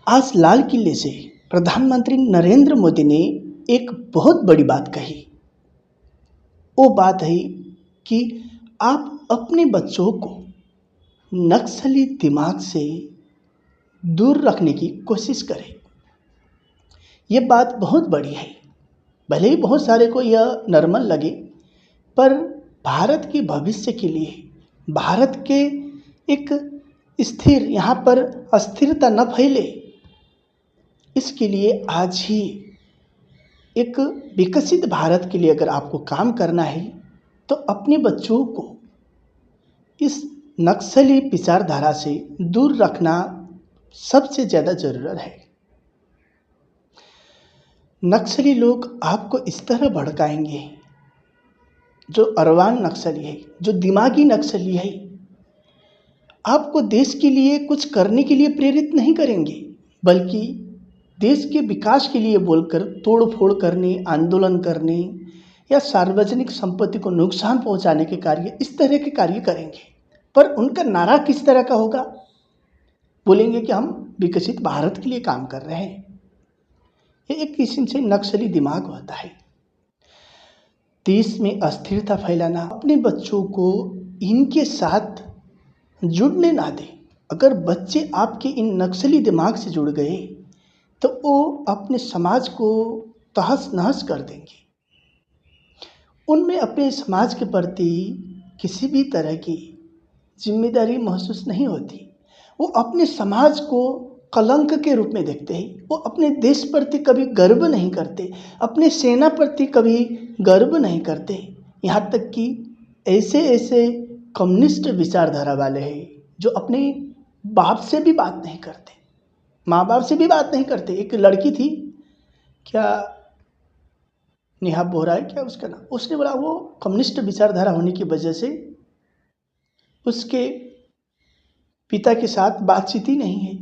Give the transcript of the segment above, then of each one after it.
आज लाल किले से प्रधानमंत्री नरेंद्र मोदी ने एक बहुत बड़ी बात कही। वो बात है कि आप अपने बच्चों को नक्सली दिमाग से दूर रखने की कोशिश करें। ये बात बहुत बड़ी है। भले ही बहुत सारे को यह नॉर्मल लगे, पर भारत के भविष्य के लिए, भारत के एक स्थिर, यहाँ पर अस्थिरता न फैले, इसके लिए आज ही एक विकसित भारत के लिए अगर आपको काम करना है तो अपने बच्चों को इस नक्सली विचारधारा से दूर रखना सबसे ज़्यादा ज़रूरत है। नक्सली लोग आपको इस तरह भड़काएंगे, जो अरवान नक्सली है, जो दिमागी नक्सली है, आपको देश के लिए कुछ करने के लिए प्रेरित नहीं करेंगे, बल्कि देश के विकास के लिए बोलकर तोड़ फोड़ करने, आंदोलन करने या सार्वजनिक संपत्ति को नुकसान पहुंचाने के कार्य, इस तरह के कार्य करेंगे। पर उनका नारा किस तरह का होगा? बोलेंगे कि हम विकसित भारत के लिए काम कर रहे हैं। ये एक किस्म से नक्सली दिमाग होता है। देश में अस्थिरता फैलाना, अपने बच्चों को इनके साथ जुड़ने ना दें। अगर बच्चे आपके इन नक्सली दिमाग से जुड़ गए तो वो अपने समाज को तहस नहस कर देंगे। उनमें अपने समाज के प्रति किसी भी तरह की जिम्मेदारी महसूस नहीं होती। वो अपने समाज को कलंक के रूप में देखते हैं। वो अपने देश प्रति कभी गर्व नहीं करते, अपने सेना प्रति कभी गर्व नहीं करते। यहाँ तक कि ऐसे ऐसे कम्युनिस्ट विचारधारा वाले हैं जो अपने बाप से भी बात नहीं करते, माँ बाप से भी बात नहीं करते। एक लड़की थी, क्या नेहा बोहरा है क्या उसका नाम, उसने बोला वो कम्युनिस्ट विचारधारा होने की वजह से उसके पिता के साथ बातचीत ही नहीं है।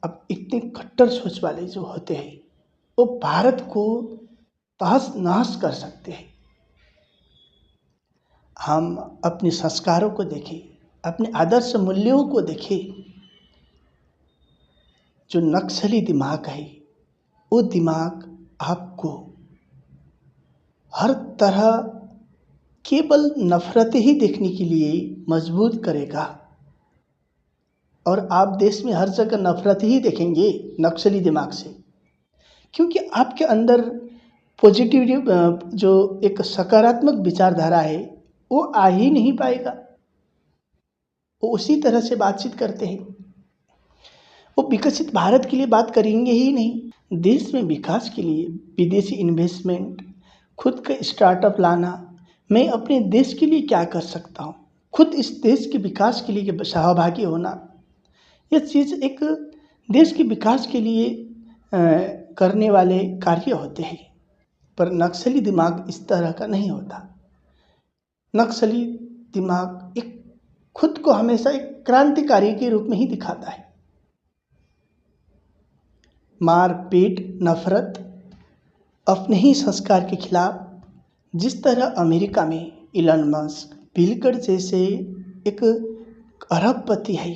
अब इतने कट्टर सोच वाले जो होते हैं वो भारत को तहस नहस कर सकते हैं। हम अपने संस्कारों को देखें, अपने आदर्श मूल्यों को देखें। जो नक्सली दिमाग है वो दिमाग आपको हर तरह केवल नफरत ही देखने के लिए मजबूर करेगा, और आप देश में हर जगह नफरत ही देखेंगे नक्सली दिमाग से, क्योंकि आपके अंदर पॉजिटिव जो एक सकारात्मक विचारधारा है वो आ ही नहीं पाएगा। वो उसी तरह से बातचीत करते हैं। वो विकसित भारत के लिए बात करेंगे ही नहीं। देश में विकास के लिए विदेशी इन्वेस्टमेंट, खुद का स्टार्टअप लाना, मैं अपने देश के लिए क्या कर सकता हूँ, खुद इस देश के विकास के लिए सहभागी होना, यह चीज़ एक देश के विकास के लिए करने वाले कार्य होते हैं। पर नक्सली दिमाग इस तरह का नहीं होता। नक्सली दिमाग एक खुद को हमेशा एक क्रांतिकारी के रूप में ही दिखाता है। मार पीट, नफरत, अपने ही संस्कार के खिलाफ, जिस तरह अमेरिका में इलन मस्क, बिल गेट्स जैसे एक अरबपति है,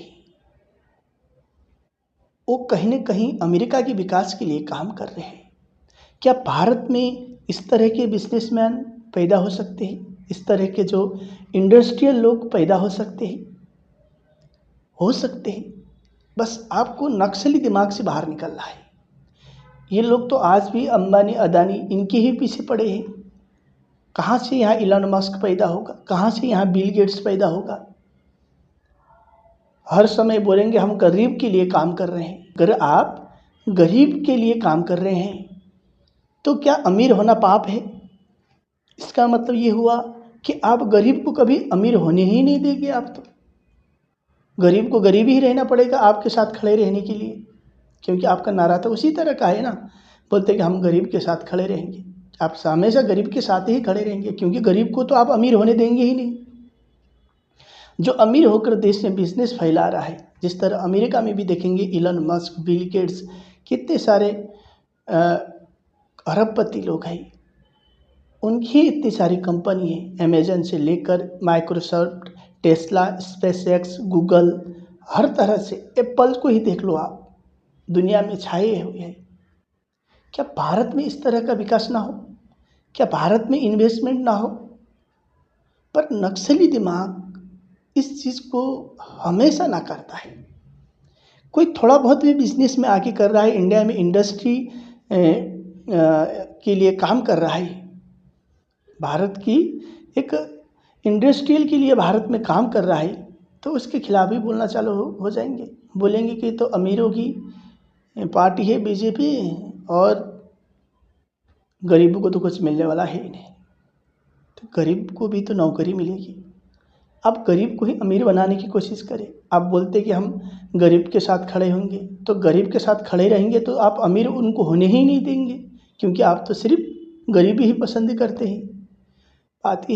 वो कहीं न कहीं अमेरिका के विकास के लिए काम कर रहे हैं। क्या भारत में इस तरह के बिजनेसमैन पैदा हो सकते हैं? इस तरह के जो इंडस्ट्रियल लोग पैदा हो सकते हैं? हो सकते हैं। बस आपको नक्सली दिमाग से बाहर निकलना है। ये लोग तो आज भी अंबानी, अदानी इनके ही पीछे पड़े हैं। कहाँ से यहाँ इलन मस्क पैदा होगा, कहाँ से यहाँ बिल गेट्स पैदा होगा? हर समय बोलेंगे हम गरीब के लिए काम कर रहे हैं। अगर आप गरीब के लिए काम कर रहे हैं तो क्या अमीर होना पाप है? इसका मतलब ये हुआ कि आप गरीब को कभी अमीर होने ही नहीं देंगे। आप तो गरीब को गरीब ही रहना पड़ेगा आपके साथ खड़े रहने के लिए, क्योंकि आपका नारा तो उसी तरह का है ना। बोलते कि हम गरीब के साथ खड़े रहेंगे। आप हमेशा गरीब के साथ ही खड़े रहेंगे, क्योंकि गरीब को तो आप अमीर होने देंगे ही नहीं। जो अमीर होकर देश में बिजनेस फैला रहा है, जिस तरह अमेरिका में भी देखेंगे इलन मस्क, बिल गेट्स, कितने सारे अरबपति लोग हैं, उनकी इतनी सारी कंपनी है, अमेजन से लेकर माइक्रोसॉफ्ट, टेस्ला, स्पेसएक्स, गूगल, हर तरह से, एप्पल को ही देख लो आप। दुनिया में छाए हुए हैं। क्या भारत में इस तरह का विकास ना हो? क्या भारत में इन्वेस्टमेंट ना हो? पर नक्सली दिमाग इस चीज़ को हमेशा नाकारता है। कोई थोड़ा बहुत भी बिजनेस में आगे कर रहा है, इंडिया में इंडस्ट्री के लिए काम कर रहा है, भारत की एक इंडस्ट्रियल के लिए भारत में काम कर रहा है, तो उसके खिलाफ ही बोलना चालू हो जाएंगे। बोलेंगे कि तो अमीरों की पार्टी है बीजेपी और गरीबों को तो कुछ मिलने वाला है ही नहीं। तो गरीब को भी तो नौकरी मिलेगी। आप गरीब को ही अमीर बनाने की कोशिश करें। आप बोलते कि हम गरीब के साथ खड़े होंगे, तो गरीब के साथ खड़े रहेंगे तो आप अमीर उनको होने ही नहीं देंगे, क्योंकि आप तो सिर्फ गरीबी ही पसंद करते हैं। बात